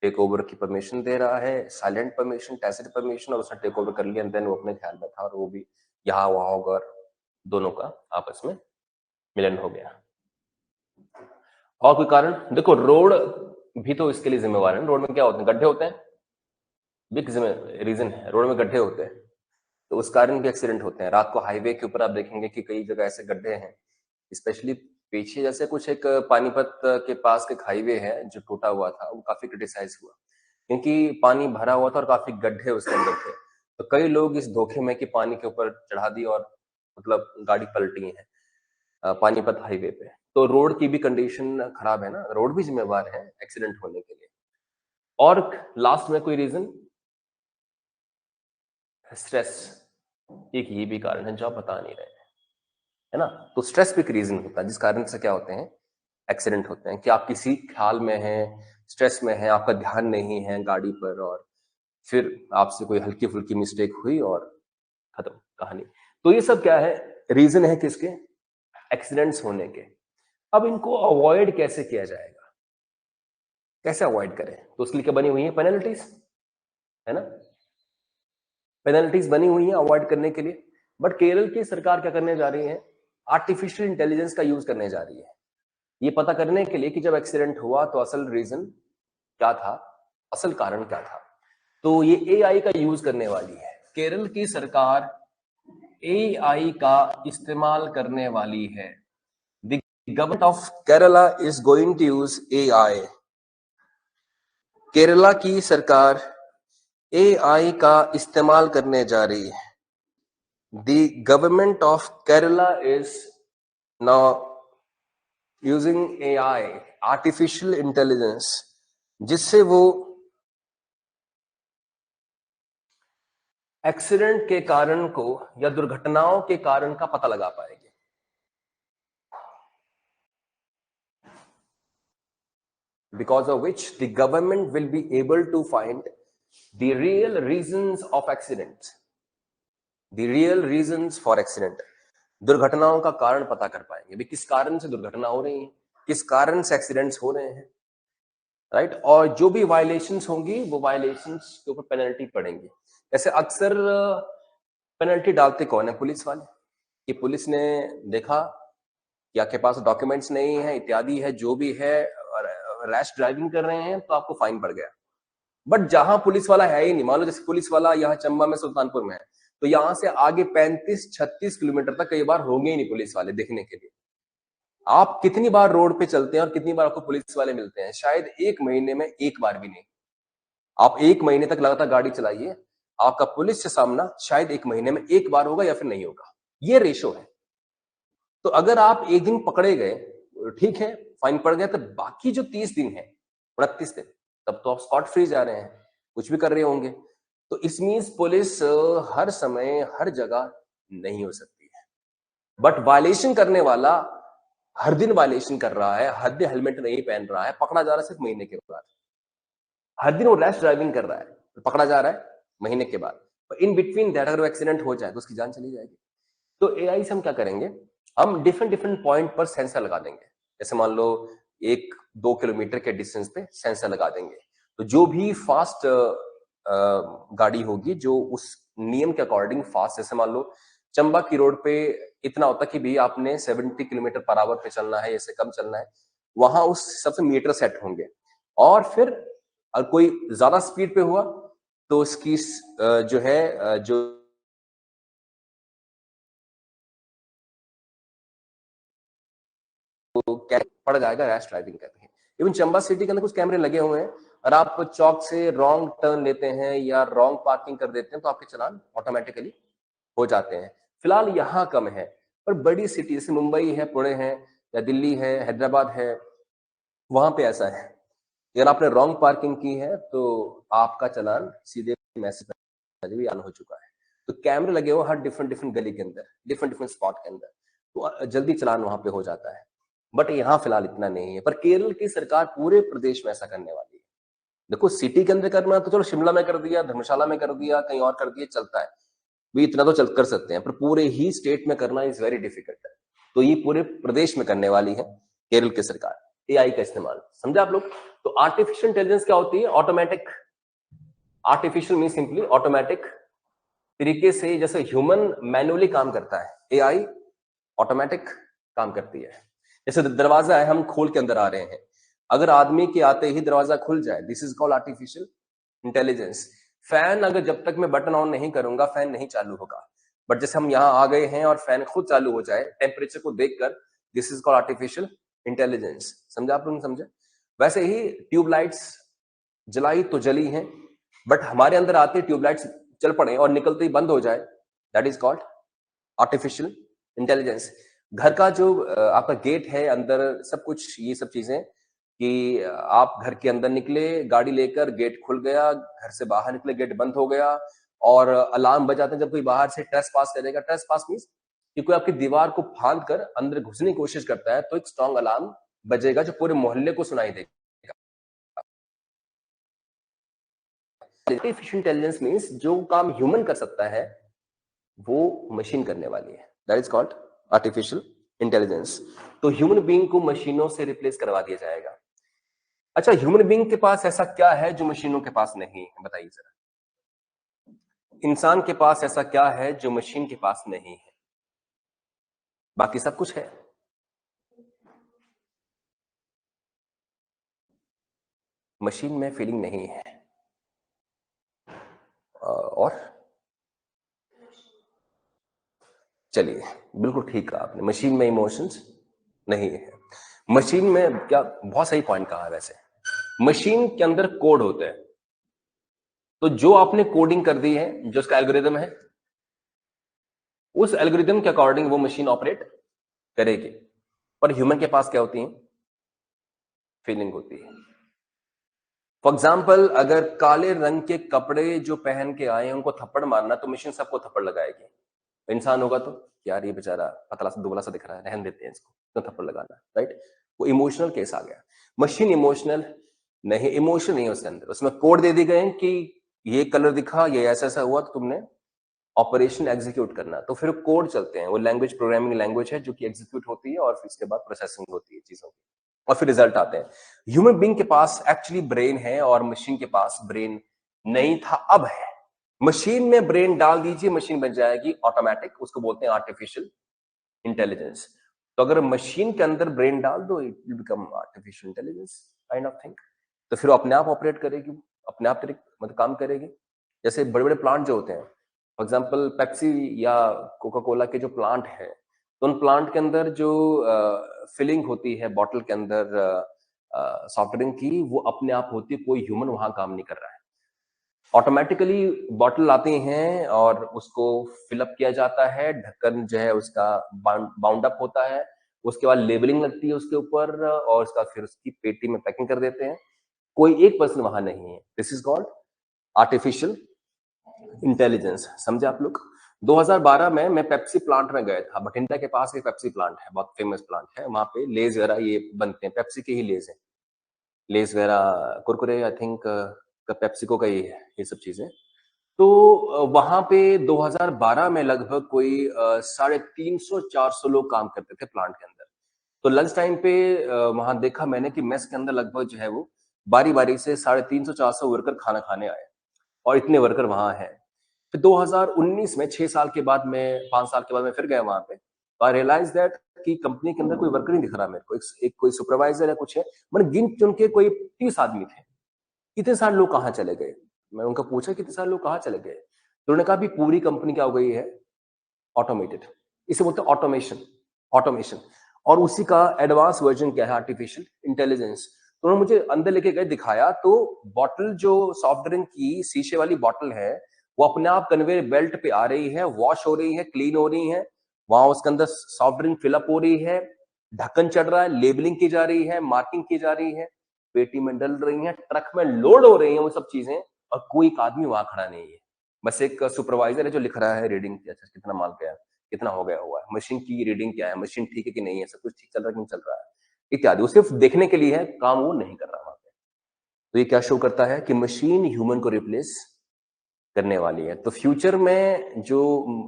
टेक ओवर की परमिशन दे रहा है, साइलेंट परमिशन, टैसिट परमिशन, और उसने टेक ओवर कर लिया, देन वो अपने ख्याल में था और वो भी यहाँ वहां होगा और दोनों का आपस में मिलन हो गया। और कोई कारण? देखो रोड भी तो इसके लिए जिम्मेवार है। रोड में क्या होते हैं? गड्ढे होते हैं, बिग रीजन है, रोड में गड्ढे होते हैं तो उस कारण भी एक्सीडेंट होते हैं। रात को हाईवे के ऊपर आप देखेंगे कि कई जगह ऐसे गड्ढे हैं, स्पेशली पीछे जैसे कुछ एक पानीपत के पास एक हाईवे है जो टूटा हुआ था, वो काफी क्रिटिसाइज हुआ क्योंकि पानी भरा हुआ था और काफी गड्ढे उसके अंदर थे। तो कई लोग इस धोखे में कि पानी के ऊपर चढ़ा दी और मतलब गाड़ी पलटी है पानीपत हाईवे पे। तो रोड की भी कंडीशन खराब है ना, रोड भी जिम्मेवार है एक्सीडेंट होने के लिए। और लास्ट में कोई रीजन? स्ट्रेस, एक ये भी कारण है जो आप बता नहीं रहे, है ना। तो स्ट्रेस भी एक रीजन होता है जिस कारण से क्या होते हैं, एक्सीडेंट होते हैं, कि आप किसी ख्याल में हैं, स्ट्रेस में हैं, आपका ध्यान नहीं है गाड़ी पर और फिर आपसे कोई हल्की फुल्की मिस्टेक हुई और खत्म कहानी। तो ये सब क्या है, रीजन है किसके, एक्सीडेंट्स होने के। अब इनको अवॉइड कैसे किया जाएगा, कैसे अवॉइड करें? तो उसके लिए क्या बनी हुई है, पेनल्टीज, है ना। पेनल्टीज बनी हुई है अवॉइड करने के लिए। बट केरल की सरकार क्या करने जा रही है, आर्टिफिशियल इंटेलिजेंस का यूज करने जा रही है ये पता करने के लिए कि जब एक्सीडेंट हुआ तो असल रीजन क्या था, असल कारण क्या था। तो ये एआई का यूज करने वाली है केरल की सरकार, एआई का इस्तेमाल करने वाली है। The government of Kerala is going to use AI. Kerala की सरकार एआई का इस्तेमाल करने जा रही है। The government of Kerala is now using AI, artificial intelligence, जिससे वो एक्सीडेंट के कारण को या दुर्घटनाओं के कारण का पता लगा पाएंगे। Because of which the government will be able to find the real reasons of accidents, the real reasons for accident, दुर्घटनाओं का कारण पता कर पाएंगे भी किस कारण से दुर्घटना हो रही है, किस कारण से एक्सीडेंट्स हो रहे हैं, राइट। और जो भी वायलेशंस होंगी वो वायलेशंस के ऊपर पेनल्टी पड़ेंगी। जैसे अक्सर पेनल्टी डालते कौन है, पुलिस वाले, कि पुलिस ने देखा कि आपके पास डॉक्यूमेंट्स नहीं है इत्यादि है, जो भी है, रैश ड्राइविंग कर रहे हैं तो आपको फाइन पड़ गया। बट जहां पुलिस वाला है ही नहीं, मान लो जैसे पुलिस वाला यहाँ चंबा में सुल्तानपुर में है, तो यहां से आगे 35-36 किलोमीटर तक कई बार होंगे ही नहीं पुलिस वाले देखने के लिए। आप कितनी बार रोड पे चलते हैं और कितनी बार आपको पुलिस वाले मिलते हैं? शायद एक महीने में एक बार भी नहीं। आप एक महीने तक लगातार गाड़ी चलाइए, आपका पुलिस से सामना शायद एक महीने में एक बार होगा या फिर नहीं होगा, ये रेशो है। तो अगर आप एक दिन पकड़े गए, ठीक है, फाइन पड़ गया, तो बाकी जो 30 दिन है, 29 दिन, तब तो आप स्कॉट फ्री जा रहे हैं, कुछ भी कर रहे होंगे। तो इस मीन्स पुलिस हर समय हर जगह नहीं हो सकती है। बट वायलेशन करने वाला हर दिन वायलेशन कर रहा है, हर दिन हेलमेट नहीं पहन रहा है, पकड़ा जा रहा है सिर्फ महीने के बाद। हर दिन वो रैश ड्राइविंग कर रहा है, पकड़ा जा रहा है महीने के बाद। इन बिटवीन दैट अगर वो एक्सीडेंट हो जाए तो उसकी जान चली जाएगी। तो एआई से हम क्या करेंगे, हम डिफरेंट डिफरेंट पॉइंट पर सेंसर लगा देंगे। जैसे मान लो 1-2 किलोमीटर के डिस्टेंस पे सेंसर लगा देंगे, तो जो भी फास्ट गाड़ी होगी जो उस नियम के अकॉर्डिंग फास्ट, जैसे मान लो चंबा की रोड पे इतना होता कि भी आपने 70 किलोमीटर पर आवर पे चलना है, इससे कम चलना है, वहां उस सबसे मीटर सेट होंगे। और फिर अगर कोई ज्यादा स्पीड पे हुआ तो उसकी जो है जो पड़ जाएगा रैश ड्राइविंग करते हैं। इवन चंबा सिटी के अंदर कुछ कैमरे लगे हुए हैं, और आप चौक से रॉन्ग टर्न लेते हैं या रॉन्ग पार्किंग कर देते हैं तो आपके चलान ऑटोमेटिकली हो जाते हैं। फिलहाल यहाँ कम है, पर बड़ी सिटी जैसे मुंबई है, पुणे है या दिल्ली है, हैदराबाद है, वहां पे ऐसा है, अगर आपने रॉन्ग पार्किंग की है तो आपका चालान सीधे मैसेज भी ऑन हो चुका है। तो कैमरे लगे हुए हर डिफरेंट डिफरेंट गली के अंदर, डिफरेंट डिफरेंट स्पॉट के अंदर, तो जल्दी चालान वहां पे हो जाता है। बट यहाँ फिलहाल इतना नहीं है, पर केरल की सरकार पूरे प्रदेश में ऐसा करने वाली है। देखो सिटी के अंदर करना तो चलो शिमला में कर दिया, धर्मशाला में कर दिया, कहीं और कर दिया, चलता है, भी इतना तो चल कर सकते हैं, पर पूरे ही स्टेट में करना इज वेरी डिफिकल्ट है। तो ये पूरे प्रदेश में करने वाली है केरल की सरकार, एआई का इस्तेमाल। समझे आप लोग? तो आर्टिफिशियल इंटेलिजेंस क्या होती है? Automatic. Artificial mean simply automatic तरीके से, जैसे ह्यूमन मैनुअली काम करता है, एआई ऑटोमेटिक काम करती है। जैसे दरवाजा है, हम खोल के अंदर आ रहे हैं, अगर आदमी के आते ही दरवाजा खुल जाए, this is called artificial intelligence. Fan अगर जब तक मैं बटन ऑन नहीं करूंगा फैन नहीं चालू होगा, बट जैसे हम यहाँ आ गए हैं और फैन खुद चालू हो जाए टेम्परेचर को देखकर, this is called artificial intelligence. समझा आप लोग? समझे? वैसे ही ट्यूबलाइट्स जलाई तो जली हैं, बट हमारे अंदर आते ट्यूबलाइट्स चल पड़े और निकलते ही बंद हो जाए, that is called artificial intelligence. घर का जो आपका गेट है अंदर, सब कुछ ये सब चीजें कि आप घर के अंदर निकले गाड़ी लेकर, गेट खुल गया, घर से बाहर निकले गेट बंद हो गया, और अलार्म बजाते हैं जब कोई बाहर से ट्रेस पास करेगा। ट्रेस पास मीन्स कि कोई आपकी दीवार को फांद कर अंदर घुसने की कोशिश करता है, तो एक स्ट्रॉन्ग अलार्म बजेगा जो पूरे मोहल्ले को सुनाई देगा। आर्टिफिशियल इंटेलिजेंस मीन्स जो काम ह्यूमन कर सकता है वो मशीन करने वाली है, that is called artificial intelligence. तो ह्यूमन बीइंग को मशीनों से रिप्लेस करवा दिया जाएगा। अच्छा, ह्यूमन बीइंग के पास ऐसा क्या है जो मशीनों के पास नहीं है? बताइए जरा। इंसान के पास ऐसा क्या है जो मशीन के पास नहीं है? बाकी सब कुछ है। मशीन में फीलिंग नहीं है। और चलिए, बिल्कुल ठीक कहा आपने, मशीन में इमोशंस नहीं है। मशीन में क्या, बहुत सही पॉइंट कहा है वैसे, मशीन के अंदर कोड होता है, तो जो आपने कोडिंग कर दी है, जो उसका एल्गोरिदम है, उस एल्गोरिदम के अकॉर्डिंग वो मशीन ऑपरेट करेगी। पर ह्यूमन के पास क्या होती है? फीलिंग होती है। फॉर एग्जाम्पल, अगर काले रंग के कपड़े जो पहन के आए हैं उनको थप्पड़ मारना, तो मशीन सबको थप्पड़ लगाएगी। इंसान होगा तो यार ये बेचारा पतला सा दुबला सा दिख रहा है, रहने देते हैं इसको, तो थप्पड़ लगाना, राइट? वो इमोशनल केस आ गया। मशीन इमोशनल नहीं, इमोशन नहीं है उसके अंदर, उसमें कोड दे दी गए कि ये कलर दिखा, ये ऐसा ऐसा हुआ, तो तुमने ऑपरेशन एग्जीक्यूट करना। तो फिर कोड चलते हैं, वो लैंग्वेज प्रोग्रामिंग लैंग्वेज है जो कि एग्जीक्यूट होती है, और फिर उसके बाद प्रोसेसिंग होती है चीजों की, और फिर रिजल्ट आते हैं। ह्यूमन बीइंग के पास एक्चुअली ब्रेन है और मशीन के पास ब्रेन नहीं था, अब है। मशीन में ब्रेन डाल दीजिए, मशीन बन जाएगी ऑटोमेटिक, उसको बोलते हैं आर्टिफिशियल इंटेलिजेंस। तो अगर मशीन के अंदर ब्रेन डाल दो, it will become artificial intelligence kind of thing. तो फिर वो अपने आप ऑपरेट करेगी, अपने आप मतलब काम करेगी। जैसे बड़े बड़े प्लांट जो होते हैं, फॉर एग्जाम्पल पेप्सी या कोका कोला के जो प्लांट है, तो उन प्लांट के अंदर जो फिलिंग होती है बॉटल के अंदर सॉफ्ट ड्रिंक की, वो अपने आप होती है, कोई ह्यूमन वहां काम नहीं कर रहा है। ऑटोमेटिकली बॉटल आती हैं और उसको फिलअप किया जाता है, ढक्कन जो है उसका बाउंड अप होता है, उसके बाद लेबलिंग लगती है उसके ऊपर, और उसका फिर उसकी पेटी में पैकिंग कर देते हैं। कोई एक पर्सन वहां नहीं है। This is called artificial intelligence. समझे आप लोग? 2012 में मैं पेप्सी प्लांट में गया था, बठिंडा के पास एक पेप्सी प्लांट है, बहुत फेमस प्लांट है, वहां पे लेज वगैरह ये बनते हैं, पेप्सी के ही लेज है, लेज वगैरह, कुरकुरे, आई थिंक पेप्सिको का ही है ये सब चीजें। तो वहां पे 2012 में लगभग कोई 350-400 लोग काम करते थे प्लांट के अंदर। तो लंच टाइम पे वहां देखा मैंने कि मेस के अंदर लगभग जो है वो बारी बारी से 350-400 वर्कर खाना खाने आए, और इतने वर्कर वहां हैं। फिर 2019 में 6 साल के बाद में, 5 साल के बाद में फिर गया वहां पे, तो आई रियलाइज दैट कि कंपनी के अंदर कोई वर्कर नहीं दिख रहा मेरे को, एक कोई सुपरवाइजर है, कुछ है, मैंने गिन चुन के कोई 30 आदमी थे। इतने सारे लोग कहाँ चले गए? मैं उनका पूछा कि इतने सारे लोग कहाँ चले गए, तो उन्होंने कहा भी पूरी कंपनी क्या हो गई है, ऑटोमेटेड। इसे बोलते हैं ऑटोमेशन, ऑटोमेशन। और उसी का एडवांस वर्जन क्या है, आर्टिफिशियल इंटेलिजेंस। तो उन्होंने मुझे अंदर लेके गए, दिखाया, तो बॉटल जो सॉफ्ट ड्रिंक की शीशे वाली बॉटल है, वो अपने आप कन्वेयर बेल्ट पे आ रही है, वॉश हो रही है, क्लीन हो रही है, वहां उसके अंदर सॉफ्ट ड्रिंक फिलअप हो रही है, ढक्कन चढ़ रहा है, लेबलिंग की जा रही है, मार्किंग की जा रही है, पेटी में डल रही है, ट्रक में लोड हो रही है वो सब चीजें, और कोई एक आदमी वहां खड़ा नहीं है। बस एक सुपरवाइजर है जो लिख रहा है रीडिंग, अच्छा कितना माल गया है, कितना हो गया हुआ है, मशीन की रीडिंग क्या है, मशीन ठीक है कि नहीं है, सब कुछ ठीक चल रहा है कि नहीं चल रहा है इत्यादि। वो सिर्फ देखने के लिए है, काम वो नहीं कर रहा वहां पे। तो ये क्या शो करता है कि मशीन ह्यूमन को रिप्लेस करने वाली है। तो फ्यूचर में जो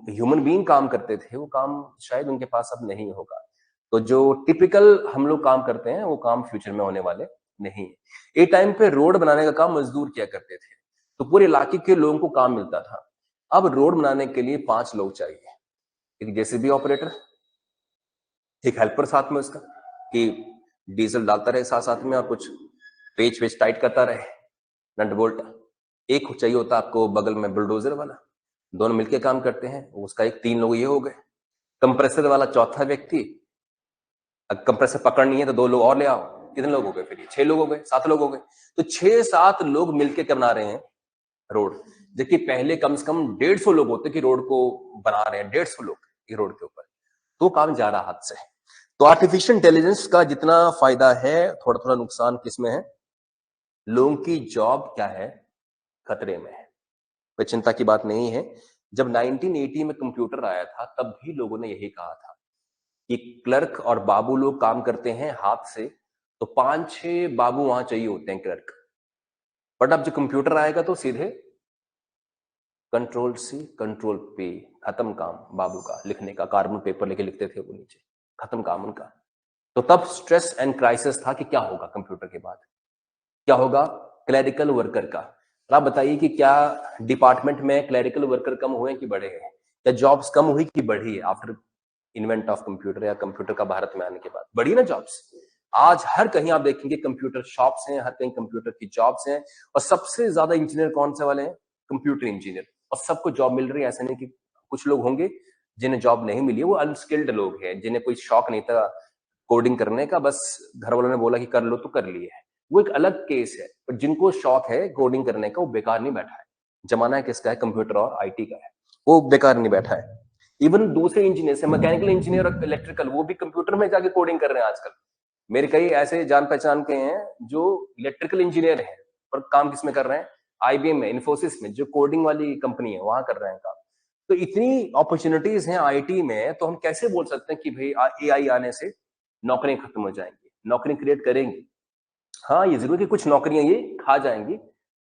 ह्यूमन बीइंग काम करते थे वो काम शायद उनके पास अब नहीं होगा। तो जो टिपिकल हम लोग काम करते हैं वो काम फ्यूचर में होने वाले नहीं है। एक टाइम पे रोड बनाने का काम मजदूर किया करते थे, तो पूरे इलाके के लोगों को काम मिलता था। अब रोड बनाने के लिए 5 लोग चाहिए, एक जेसीबी ऑपरेटर, एक हेल्पर साथ में उसका कि डीजल डालता रहे साथ साथ में और कुछ पेच वेच टाइट करता रहे, नट बोल्ट। एक चाहिए होता आपको बगल में बुलडोजर वाला, दोनों मिलके काम करते हैं, उसका एक 3 लोग ये हो गए। कंप्रेसर वाला चौथा व्यक्ति, कंप्रेसर पकड़नी है तो 2 लोग और ले आओ, कितने लोग हो गए फिर? 6 लोग हो गए, 7 लोग हो गए। तो 6-7 लोग मिलके बना रहे हैं रोड, जबकि पहले कम से कम 150 लोग होते कि रोड को बना रहे हैं, 150 लोग ये रोड के ऊपर। तो काम जा रहा हाथ से। तो आर्टिफिशियल इंटेलिजेंस का जितना फायदा है, थोड़ा थोड़ा नुकसान किसमें है? लोगों की जॉब क्या है, खतरे में है। कोई चिंता की बात नहीं है। जब 1980 में कंप्यूटर आया था तब भी लोगों ने यही कहा था कि क्लर्क और बाबू लोग काम करते हैं हाथ से, तो 5-6 बाबू वहां चाहिए होते हैं क्लर्क। बट अब जो कंप्यूटर आएगा तो सीधे कंट्रोल सी कंट्रोल पी, खत्म काम बाबू का लिखने का, कार्बन पेपर लेके लिखते थे वो नीचे, खत्म काम उनका। तो तब स्ट्रेस एंड क्राइसिस था कि क्या होगा कंप्यूटर के बाद, क्या होगा क्लरिकल वर्कर का। और आप बताइए कि क्या डिपार्टमेंट में क्लरिकल वर्कर कम हुए कि बढ़े हैं, या जॉब्स कम हुई कि बढ़ी है? आफ्टर इन्वेंट ऑफ कंप्यूटर या कंप्यूटर का भारत में आने के बाद बढ़ी ना जॉब्स। आज हर कहीं आप देखेंगे कंप्यूटर शॉप्स हैं, हर कहीं कंप्यूटर की जॉब्स हैं, और सबसे ज्यादा इंजीनियर कौन से वाले हैं? Computer engineer. और सबको जॉब मिल रही है, ऐसा नहीं कि कुछ लोग होंगे जिन्हें जॉब नहीं मिली है, वो अनस्किल्ड लोग हैं जिन्हें कोई शौक नहीं था कोडिंग करने का, बस घर वालों ने बोला कि कर लो तो कर लिए है, वो एक अलग केस है। पर जिनको शौक है कोडिंग करने का वो बेकार नहीं बैठा है। जमाना है किसका है? कंप्यूटर और आईटी का है, वो बेकार नहीं बैठा है। इवन दूसरे इंजीनियर से, मैकेनिकल इंजीनियर और इलेक्ट्रिकल, वो भी कंप्यूटर में जाके कोडिंग कर रहे हैं आजकल। मेरे कई ऐसे जान पहचान के हैं जो इलेक्ट्रिकल इंजीनियर हैं, पर काम किसमें कर रहे हैं? आईबीएम में, इन्फोसिस में, जो कोडिंग वाली कंपनी है वहां कर रहे हैं काम। तो इतनी अपॉर्चुनिटीज हैं आईटी में, तो हम कैसे बोल सकते हैं कि भाई एआई आने से नौकरियां खत्म हो जाएंगी? नौकरी क्रिएट करेंगी, हाँ ये जरूर कि कुछ नौकरियां ये खा जाएंगी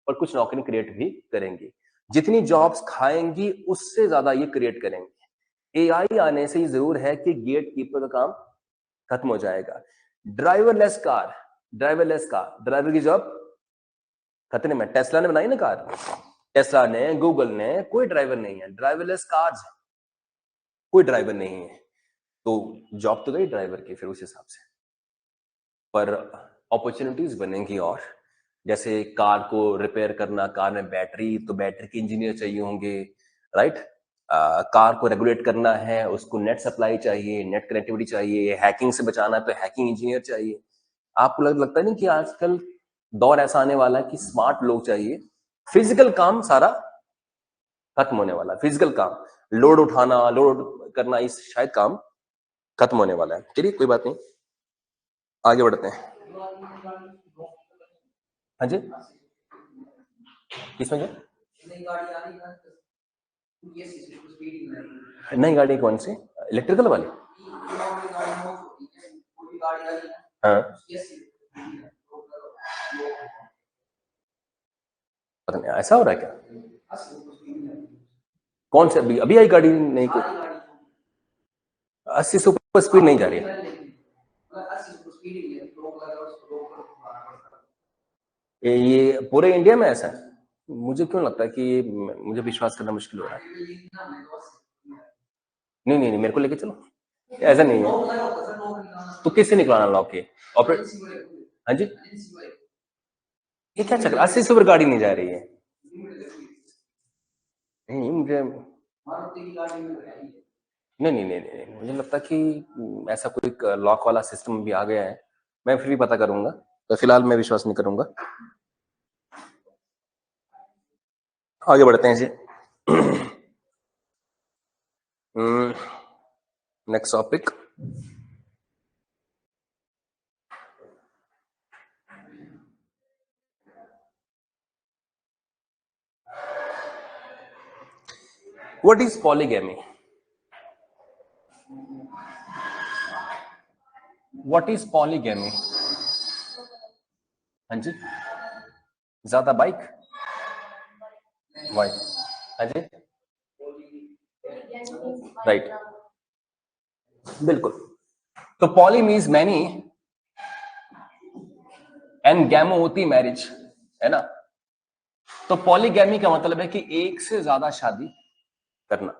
और कुछ नौकरी क्रिएट भी करेंगी। जितनी जॉब्स खाएंगी उससे ज्यादा ये क्रिएट करेंगे। एआई आने से ये जरूर है कि गेट कीपर का काम खत्म हो जाएगा। ड्राइवरलेस कार, ड्राइवर की जॉब खतरे में। टेस्ला ने बनाई ना कार, टेस्ला ने, गूगल ने, कोई ड्राइवर नहीं है, ड्राइवरलेस कार्स, कोई ड्राइवर नहीं है। तो जॉब तो गई ड्राइवर की फिर उस हिसाब से, पर अपॉर्चुनिटीज बनेंगी। और जैसे कार को रिपेयर करना, कार में बैटरी, तो बैटरी के इंजीनियर चाहिए होंगे, राइट। कार को रेगुलेट करना है, उसको नेट सप्लाई चाहिए, नेट कनेक्टिविटी चाहिए, हैकिंग से बचाना है तो हैकिंग इंजीनियर चाहिए। आपको लगता नहीं कि आजकल दौर ऐसा आने वाला है कि स्मार्ट लोग चाहिए? फिजिकल काम सारा खत्म होने वाला है, फिजिकल काम, लोड उठाना, लोड करना, इस शायद काम खत्म होने वाला है। चलिए कोई बात नहीं, आगे बढ़ते हैं। हाँ जी, किसमें क्या? नई गाड़ी कौन सी? इलेक्ट्रिकल वाली? हाँ, पता नहीं ऐसा हो रहा है क्या? कौन सी अभी अभी आई गाड़ी? नहीं, कोई 80 से ऊपर स्पीड नहीं जा रही है। ये पूरे इंडिया में ऐसा है? मुझे क्यों लगता है कि मुझे विश्वास करना मुश्किल हो रहा है। नहीं नहीं नहीं, मेरे को लेके चलो, ऐसा नहीं है। तो किससे निकलाना लॉक के ऑपरेट? हाँ जी, ये क्या चक्कर, 80 से ऊपर गाड़ी नहीं जा रही है? नहीं मुझे, नहीं नहीं नहीं नहीं, मुझे लगता है कि ऐसा कोई लॉक वाला सिस्टम भी आ गया है। मैं फिर भी पता करूंगा, तो फिलहाल मैं विश्वास नहीं करूंगा। आगे बढ़ते हैं जी। Hmm, next topic, what is polygamy? What is polygamy? हाँ जी, ज्यादा बाइक, वाई, हाँ जी, राइट, बिल्कुल। तो पॉली मीन्स मैनी एंड गैमो होती मैरिज, है ना। तो पॉलीगैमी का मतलब है कि एक से ज्यादा शादी करना।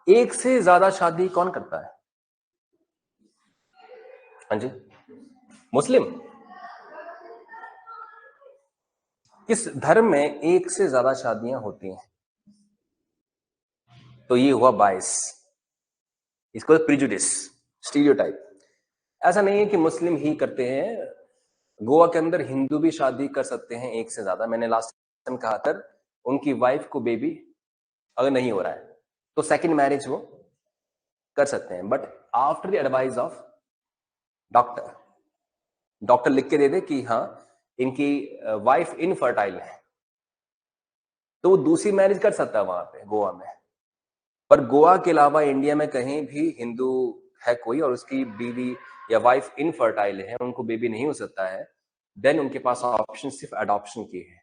एक से ज्यादा शादी कौन करता है? हाँ जी, मुस्लिम। किस धर्म में एक से ज्यादा शादियां होती हैं? तो ये हुआ बायस, इसको प्रिजुडिस, स्टीरियोटाइप। ऐसा नहीं है कि मुस्लिम ही करते हैं, गोवा के अंदर हिंदू भी शादी कर सकते हैं एक से ज्यादा। मैंने लास्ट टाइम कहा था, उनकी वाइफ को बेबी अगर नहीं हो रहा है तो सेकंड मैरिज वो कर सकते हैं, but after the advice of doctor. Doctor लिख के दे दे कि हाँ इनकी वाइफ इनफर्टाइल है, तो वो दूसरी मैरिज कर सकता है वहां पे गोवा में। पर गोवा के अलावा इंडिया में कहीं भी हिंदू है कोई और उसकी बीवी या वाइफ इनफर्टाइल है, उनको बेबी नहीं हो सकता है, देन उनके पास ऑप्शन सिर्फ अडॉप्शन की है।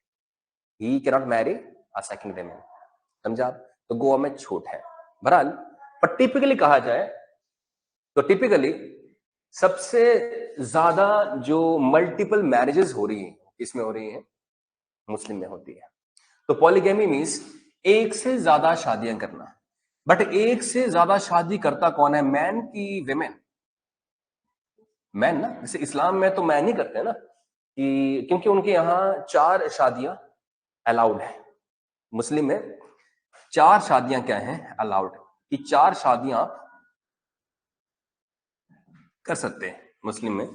ही cannot marry a second woman, समझा आप? तो गोवा में छूट है बहरहाल। पर टिपिकली कहा जाए तो टिपिकली सबसे ज्यादा जो मल्टीपल मैरिजेस हो रही है इसमें हो रही है, मुस्लिम में होती है। तो पॉलीगैमी मीन्स एक से ज्यादा शादियां करना। बट एक से ज्यादा शादी करता कौन है, मैन की विमेन? मैन ना, जैसे इस्लाम में तो मैन ही करते हैं ना, कि क्योंकि उनके यहाँ 4 शादियां अलाउड है। मुस्लिम में 4 शादियां क्या हैं अलाउड, कि 4 शादियां कर सकते हैं, मुस्लिम में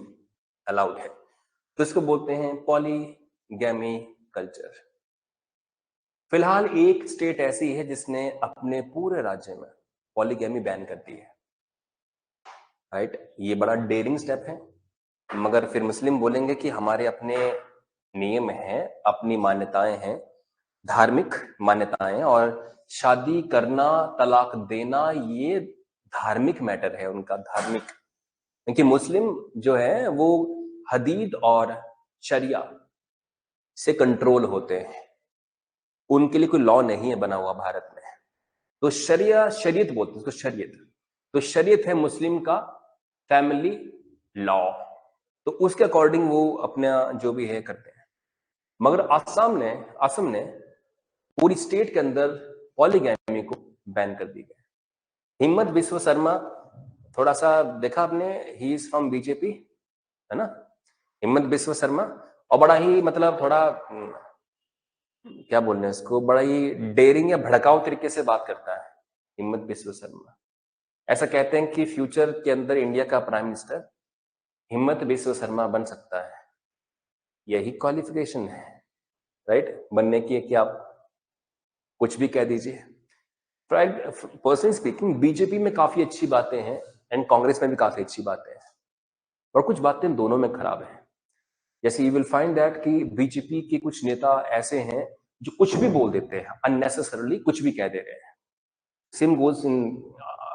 अलाउड है। तो इसको बोलते हैं पॉलीगैमी कल्चर। फिलहाल एक स्टेट ऐसी है जिसने अपने पूरे राज्य में पॉलीगैमी बैन कर दी है, राइट। ये बड़ा डेयरिंग स्टेप है, मगर फिर मुस्लिम बोलेंगे कि हमारे अपने नियम हैं, अपनी मान्यताएं हैं, धार्मिक मान्यताएं, और शादी करना, तलाक देना ये धार्मिक मैटर है उनका, धार्मिक। क्योंकि मुस्लिम जो है वो हदीद और शरिया से कंट्रोल होते हैं, उनके लिए कोई लॉ नहीं है बना हुआ भारत में। तो शरिया, शरीयत बोलते हैं उसको, शरीयत। तो शरीयत है मुस्लिम का फैमिली लॉ, तो उसके अकॉर्डिंग वो अपना जो भी है करते हैं। मगर असम ने पूरी स्टेट के अंदर पॉलीगैमी को बैन कर दी गई। हिम्मत बिस्व शर्मा, थोड़ा सा देखा आपने, ही इज फ्रॉम बीजेपी, है ना, हिम्मत बिस्व शर्मा। और बड़ा ही मतलब थोड़ा क्या बोलने इसको, बड़ा ही डेयरिंग या भड़काऊ तरीके से बात करता है हिम्मत बिस्व शर्मा। ऐसा कहते हैं कि फ्यूचर के अंदर इंडिया का प्राइम मिनिस्टर हिम्मत बिस्व शर्मा बन सकता है। यही क्वालिफिकेशन है, राइट, बनने की, कि आप कुछ भी कह दीजिए। पर्सनली स्पीकिंग बीजेपी में काफी अच्छी बातें हैं एंड कांग्रेस में भी काफी अच्छी बातें हैं, और कुछ बातें दोनों में खराब है। जैसे यू विल फाइंड दैट कि बीजेपी के कुछ नेता ऐसे हैं जो कुछ भी बोल देते हैं, अननेसेसरली कुछ भी कह दे रहे हैं। Same goes in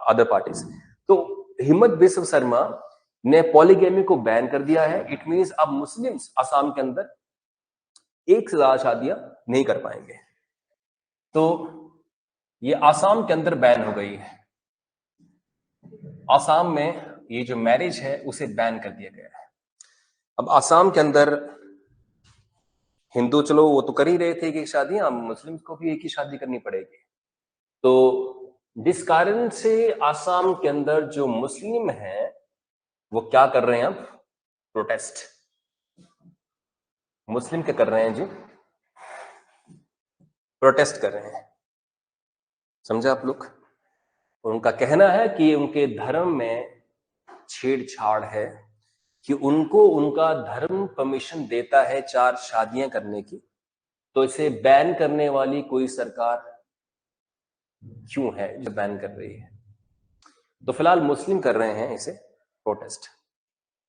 other parties. तो हिम्मत बिस्व शर्मा ने पॉलीगैमी को बैन कर दिया है। इट मींस अब मुस्लिम्स असम के अंदर एक से ज्यादा शादियां नहीं कर पाएंगे। तो ये असम के अंदर बैन हो गई है। असम में ये जो मैरिज है उसे बैन कर दिया गया है। अब असम के अंदर हिंदू चलो वो तो कर ही रहे थे कि शादियां, मुस्लिम को भी एक ही शादी करनी पड़ेगी। तो जिस कारण से असम के अंदर जो मुस्लिम है वो क्या कर रहे हैं अब, प्रोटेस्ट। मुस्लिम क्या कर रहे हैं जी, प्रोटेस्ट कर रहे हैं, समझा आप लोग। उनका कहना है कि उनके धर्म में छेड़छाड़ है, कि उनको उनका धर्म परमिशन देता है 4 शादियां करने की, तो इसे बैन करने वाली कोई सरकार क्यों है जो बैन कर रही है। तो फिलहाल मुस्लिम कर रहे हैं इसे प्रोटेस्ट।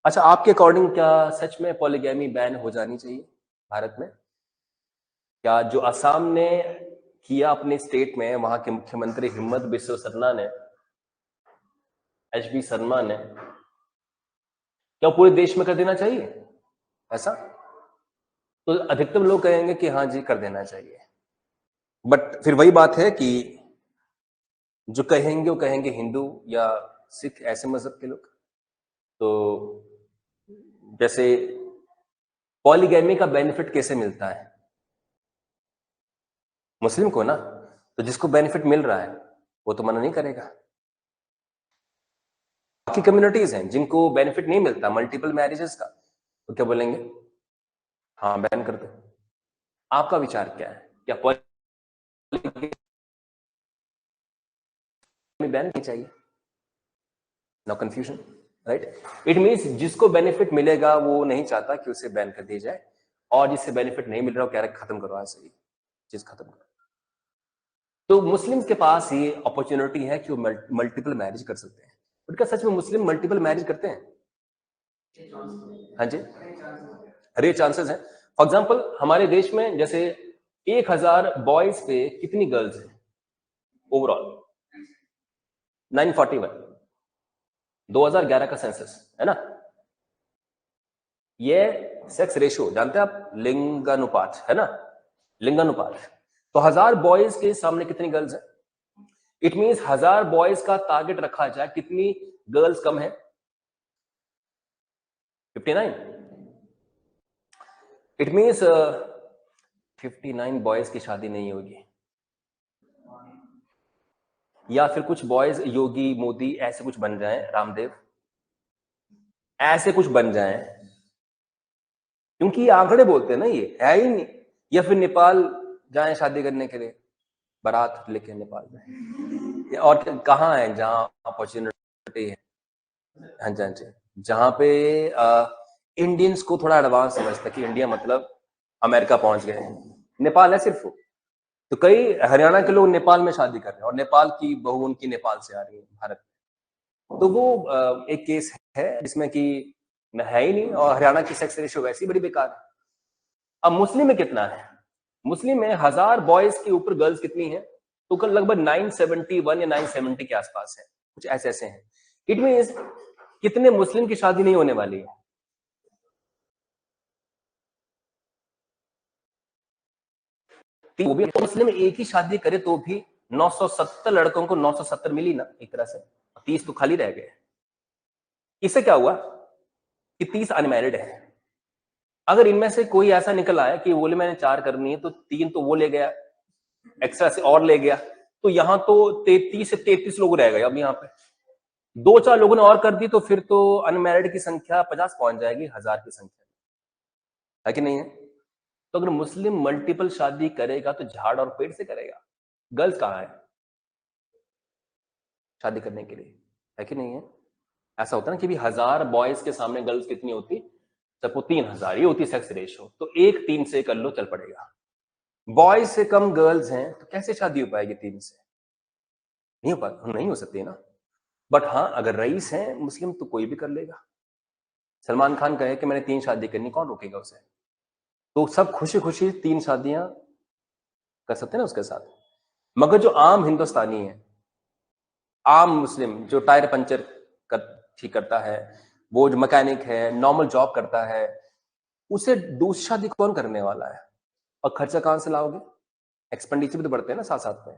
अच्छा, आपके अकॉर्डिंग क्या सच में पॉलीगैमी बैन हो जानी चाहिए भारत में? क्या जो असम ने किया अपने स्टेट में, वहां के मुख्यमंत्री हिम्मत बिस्व शर्मा ने, HB शर्मा ने, क्या पूरे देश में कर देना चाहिए ऐसा? तो अधिकतम लोग कहेंगे कि हाँ जी कर देना चाहिए, बट फिर वही बात है कि जो कहेंगे वो कहेंगे हिंदू या सिख, ऐसे मजहब के लोग। तो जैसे पॉलीगैमी का बेनिफिट कैसे मिलता है मुस्लिम को ना, तो जिसको बेनिफिट मिल रहा है वो तो मना नहीं करेगा। बाकी कम्युनिटीज हैं जिनको बेनिफिट नहीं मिलता मल्टीपल मैरिजेस का, तो क्या बोलेंगे? हाँ बैन कर दो। आपका विचार क्या है? क्या पॉलीगैमी बैन नहीं चाहिए? No confusion, right? It means जिसको बेनिफिट मिलेगा वो नहीं चाहता कि उसे बैन कर दिया जाए, और जिससे बेनिफिट नहीं मिल रहा वो कह रहा है खत्म करो, ऐसे ही चीज खत्म करो। तो मुस्लिम्स के पास ये अपॉर्चुनिटी है कि वो मल्टीपल मैरिज कर सकते हैं। बट क्या सच में मुस्लिम मल्टीपल मैरिज करते हैं? हाँ जी, रेयर चांसेस है। फॉर एग्जाम्पल हमारे देश में जैसे 1000 बॉयज पे कितनी गर्ल्स हैं ओवरऑल? 941, 2011 का सेंसस है ना। ये सेक्स रेशियो जानते हैं आप, लिंगानुपात है ना, लिंगानुपात। तो 1000 बॉयज के सामने कितनी गर्ल्स हैं? इट मींस 1000 बॉयज का टारगेट रखा जाए, कितनी गर्ल्स कम है? 59। इट मींस 59 बॉयज की शादी नहीं होगी, या फिर कुछ बॉयज योगी मोदी ऐसे कुछ बन जाएं, रामदेव ऐसे कुछ बन जाएं, क्योंकि ये आंकड़े बोलते हैं ना, ये है ही नहीं। या फिर नेपाल जाएं शादी करने के लिए, बारात लेके नेपाल में, और कहाँ है जहां अपॉर्चुनिटी है? हाँ जी, हाँ जी, जहां पे इंडियंस को थोड़ा एडवांस समझता है कि इंडिया मतलब अमेरिका पहुंच गए, नेपाल है सिर्फ वो। तो कई हरियाणा के लोग नेपाल में शादी कर रहे हैं, और नेपाल की बहू उनकी नेपाल से आ रही है भारत में। तो वो एक केस है जिसमें कि है ही नहीं, और हरियाणा की सेक्स रेशियो वैसी बड़ी बेकार है। अब मुस्लिम में कितना है? मुस्लिम में 1000 बॉयज के ऊपर गर्ल्स कितनी है? तो कल लगभग 971 या 970 के आसपास है, कुछ ऐसे ऐसे हैं। इट मींस कितने मुस्लिम की शादी नहीं होने वाली है? वो भी मुस्लिम एक ही शादी करे तो भी 970 लड़कों को 970 मिली ना एक तरह से, 30 तो खाली रह गए। इससे क्या हुआ कि 30 अनमैरिड है। अगर इनमें से कोई ऐसा निकल आया कि बोले मैंने 4 करनी है, तो 3 तो वो ले गया, एक्स्ट्रा से और ले गया, तो यहां तो 33 से 33 लोग रह गए। अब यहाँ पे 2-4 लोगों ने और कर दी, तो फिर तो अनमैरिड की संख्या 50 पहुंच जाएगी 1000 की संख्या, है कि नहीं है? तो अगर मुस्लिम मल्टीपल शादी करेगा तो झाड़ और पेड़ से करेगा, गर्ल्स कहाँ है शादी करने के लिए, है कि नहीं है? ऐसा होता है ना कि भी 1000 बॉयज के सामने गर्ल्स कितनी होती? सबको 3000, ये होती सेक्स रेशियो। तो 1-3 से कर लो, चल पड़ेगा। बॉयज से कम गर्ल्स हैं तो कैसे शादी हो पाएगी 3 से? नहीं हो पा, नहीं हो सकती है ना। बट हाँ, अगर रईस है मुस्लिम तो कोई भी कर लेगा। सलमान खान कहे कि मैंने 3 शादी करनी, कौन रोकेगा उसे? तो सब खुशी खुशी 3 शादियां कर सकते हैं ना उसके साथ। मगर जो आम हिंदुस्तानी है, आम मुस्लिम जो टायर पंचर कर ठीक करता है, वो जो मैकेनिक है, नॉर्मल जॉब करता है, उसे दूसरी शादी कौन करने वाला है? और खर्चा कहां से लाओगे? एक्सपेंडिचर भी तो बढ़ते हैं ना साथ साथ में।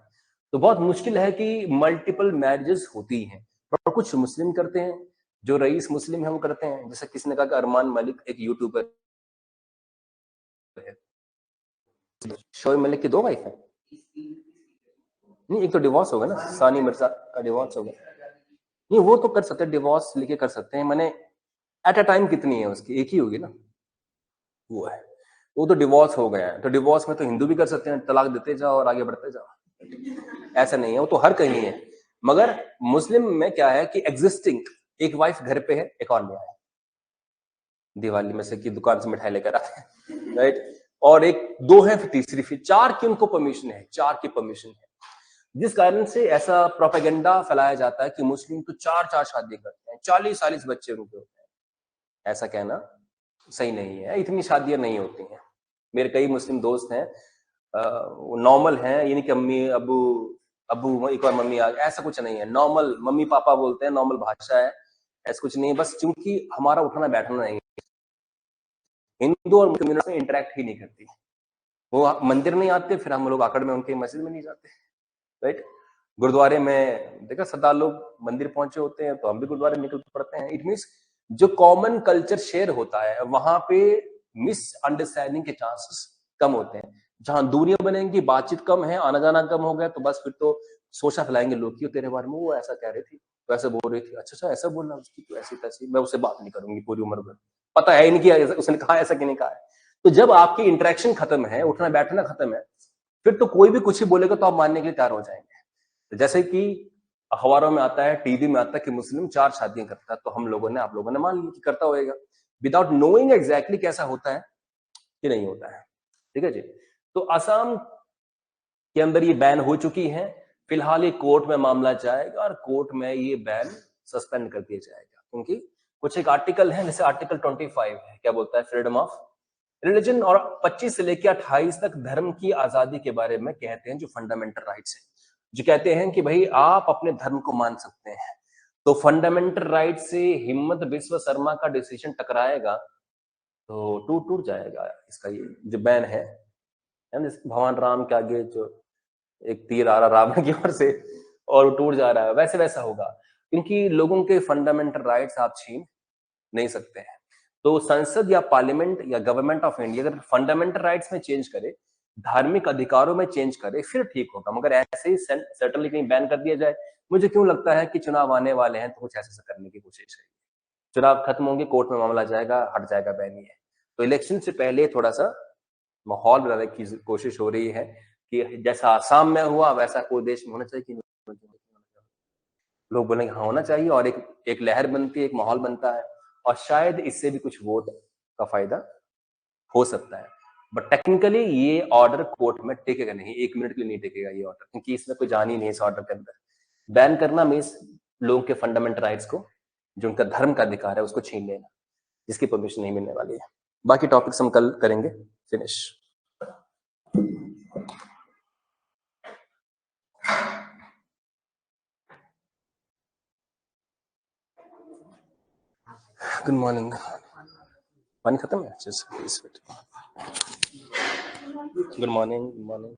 तो बहुत मुश्किल है कि मल्टीपल मैरिजेस होती हैं। और कुछ मुस्लिम करते हैं, जो रईस मुस्लिम है वो करते हैं। जैसे किसी ने कहा कि अरमान मलिक एक यूट्यूबर है, शोएब मलिक की 2 वाइफ है। नहीं, एक तो डिवोर्स होगा ना, सानी मिर्जा का डिवोर्स होगा। नहीं, वो तो कर सकते हैं, डिवोर्स लेके कर सकते हैं। मैंने एट अ टाइम कितनी है उसकी? एक ही होगी ना, वो है। वो तो डिवोर्स हो गया है, तो डिवोर्स में तो हिंदू भी कर सकते हैं, तलाक देते जाओ और आगे बढ़ते जाओ। ऐसा नहीं है, वो तो हर कहीं है। मगर मुस्लिम में क्या है कि एग्जिस्टिंग एक वाइफ घर पे है, एक और ले आए दिवाली में से कि दुकान से मिठाई लेकर आते हैं, राइट? और एक 2 है, फिर तीसरी, फिर 4 की उनको परमिशन है, 4 की परमिशन है। जिस कारण से ऐसा प्रोपेगेंडा फैलाया जाता है कि मुस्लिम तो 4-4 शादी करते हैं, 40-40 बच्चे उनके होते हैं। ऐसा कहना सही नहीं है, इतनी शादियां नहीं होती हैं। मेरे कई मुस्लिम दोस्त हैं, वो नॉर्मल हैं, ये नहीं कि अम्मी अबू अबू एक और मम्मी आ गई, ऐसा कुछ नहीं है। नॉर्मल मम्मी पापा बोलते हैं, नॉर्मल भाषा है, ऐसा कुछ नहीं है। बस चूंकि हमारा उठना बैठना नहीं, हिंदू और कम्युनिटी में इंटरेक्ट ही नहीं करती। वो मंदिर नहीं आते, फिर हम लोग आकड़ में उनके मस्जिद में नहीं जाते, राइट। गुरुद्वारे में देखा 7 लोग मंदिर पहुंचे होते हैं, तो हम भी गुरुद्वारे निकल पड़ते हैं। इट मीन्स जो कॉमन कल्चर शेयर होता है, वहां पे मिसअंडरस्टैंडिंग के चांसेस कम होते हैं। जहां दूरियां बनेंगी, बातचीत कम है, आना जाना कम हो गया, तो बस फिर तो सोचा फैलाएंगे लोग कि तेरे बारे में वो ऐसा कह रही थी, तो ऐसा बोल रही थी, अच्छा अच्छा ऐसा बोलना, उसकी तो ऐसी तैसी, मैं उससे बात नहीं करूंगी पूरी उम्र भर, पता है इनकी उसने कहा ऐसा कि नहीं कहा है। तो जब आपकी इंटरेक्शन खत्म है, उठना बैठना खत्म है, फिर तो कोई भी कुछ ही बोलेगा तो आप मानने के लिए तैयार हो जाएंगे। जैसे कि अखबारों में आता है, टीवी में आता है कि मुस्लिम 4 शादियां करता है, तो हम लोगों ने आप लोगों ने मान लिया कि करता होएगा, विदाउट नोइंग एग्जैक्टली कैसा होता है कि नहीं होता है। ठीक है जी। तो असम के अंदर ये बैन हो चुकी है। फिलहाल ये कोर्ट में मामला जाएगा और कोर्ट में ये बैन सस्पेंड कर दिया जाएगा, क्योंकि कुछ एक आर्टिकल है, जैसे आर्टिकल 25 है, क्या बोलता है, फ्रीडम ऑफ रिलीजन, और 25 से लेकर 28 तक धर्म की आजादी के बारे में कहते हैं, जो फंडामेंटल राइट्स है, जो कहते हैं कि भाई आप अपने धर्म को मान सकते हैं। तो फंडामेंटल राइट से हिम्मत बिस्व शर्मा का डिसीजन टकराएगा तो टूट टूट जाएगा इसका ये जो बैन है। भगवान राम के आगे जो एक तीर आ रहा रावण की ओर से और वो टूट जा रहा है, वैसे वैसा होगा, क्योंकि लोगों के फंडामेंटल राइट्स आप छीन नहीं सकते हैं। तो संसद या पार्लियामेंट या गवर्नमेंट ऑफ इंडिया अगर फंडामेंटल राइट्स में चेंज करे, धार्मिक अधिकारों में चेंज करे, फिर ठीक होगा। मगर ऐसे ही सर्टनली कहीं बैन कर दिया जाए, मुझे क्यों लगता है कि चुनाव आने वाले हैं तो कुछ ऐसा करने की कोशिश है। चुनाव खत्म होंगे, कोर्ट में मामला जाएगा, हट जाएगा, बैन ही है। तो इलेक्शन से पहले थोड़ा सा माहौल बनाने की कोशिश हो रही है कि जैसा आसाम में हुआ वैसा कोई देश में होना चाहिए कि नहीं होना चाहिए। लोग बोलेंगे हाँ होना चाहिए, और एक एक लहर बनती है, एक माहौल बनता है, और शायद इससे भी कुछ वोट का फायदा हो सकता है। बट टेक्निकली ये ऑर्डर कोर्ट में टिकेगा नहीं, 1 मिनट के लिए नहीं टिकेगा ये ऑर्डर, क्योंकि इसमें कोई जान ही नहीं है इस ऑर्डर के अंदर। बैन करना मीन्स लोगों के फंडामेंटल राइट्स को, जो उनका धर्म का अधिकार है, उसको छीन लेना, जिसकी परमिशन नहीं मिलने वाली है। बाकी टॉपिक्स हम कल करेंगे फिनिश। Good morning. पानी खत्म है? Good morning, good morning.